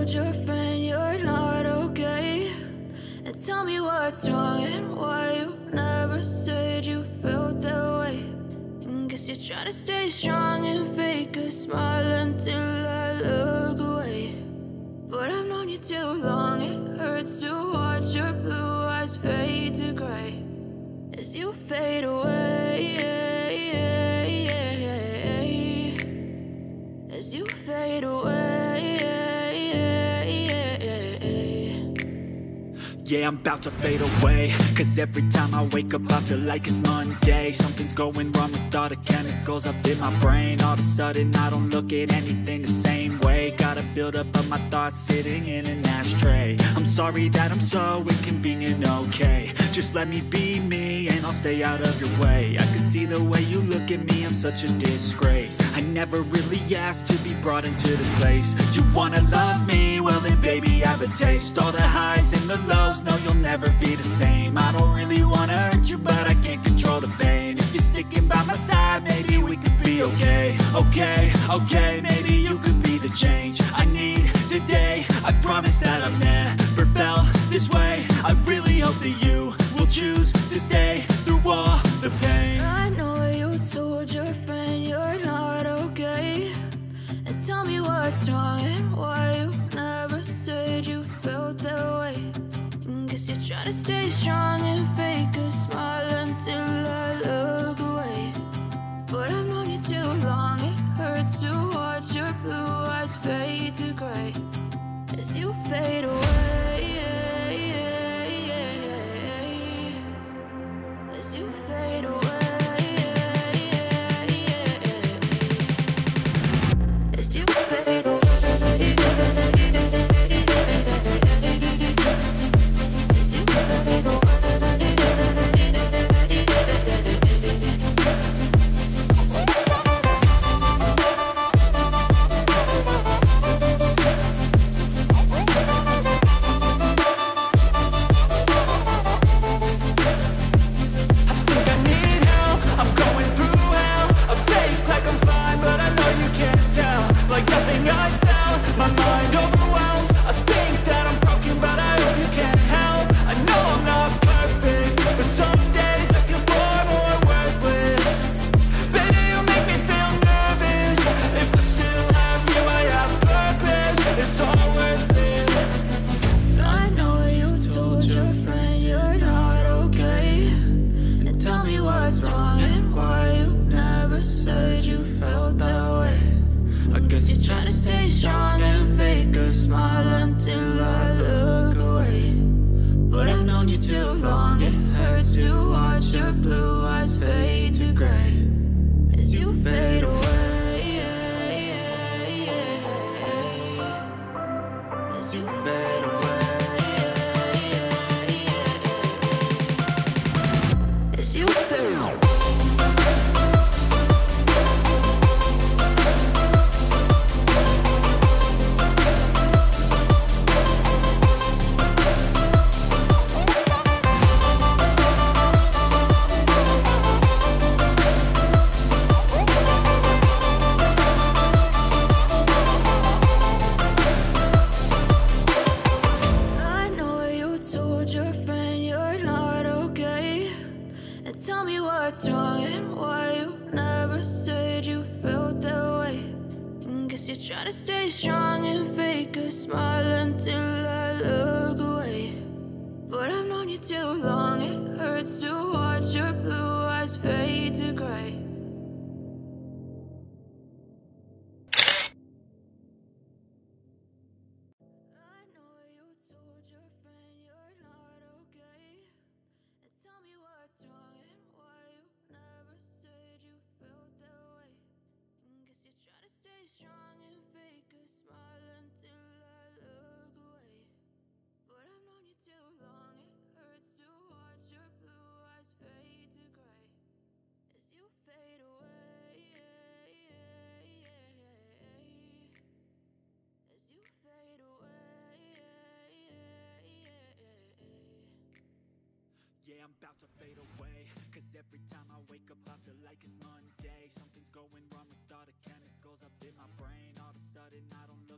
told your friend you're not okay, and tell me what's wrong and why you never said you felt that way. And guess you're trying to stay strong and fake a smile until I look away. But I've known you too long, it hurts to watch your blue eyes fade to gray as you fade away, as you fade away. Yeah, I'm about to fade away, cause every time I wake up I feel like it's Monday. Something's going wrong with all the chemicals up in my brain. All of a sudden I don't look at anything the same way. Gotta build up of my thoughts sitting in an ashtray. I'm sorry that I'm so inconvenient, okay. Just let me be me and I'll stay out of your way. I can see the way you look at me, I'm such a disgrace. I never really asked to be brought into this place. You wanna love me? Well then baby I have a taste. All the highs and the lows, no you'll never be the same. I don't really wanna hurt you but I can't control the pain. If you're sticking by my side maybe we could be okay. Okay, maybe you could be the change I need today. I promise that I've never felt this way. I really hope that you will choose to stay through all the pain. I know you told your friend you're not okay, and tell me what's wrong and why you never said you felt that way. And guess you're trying to stay strong and fake a smile until I look away. But I've known you too long, it hurts to watch your blue eyes fade to gray as you fade away, as you fade away, as you fade away. Yeah, I'm about to fade away, cause every time I wake up I feel like it's Monday. Something's going wrong with all the chemicals up in my brain. All of a sudden I don't look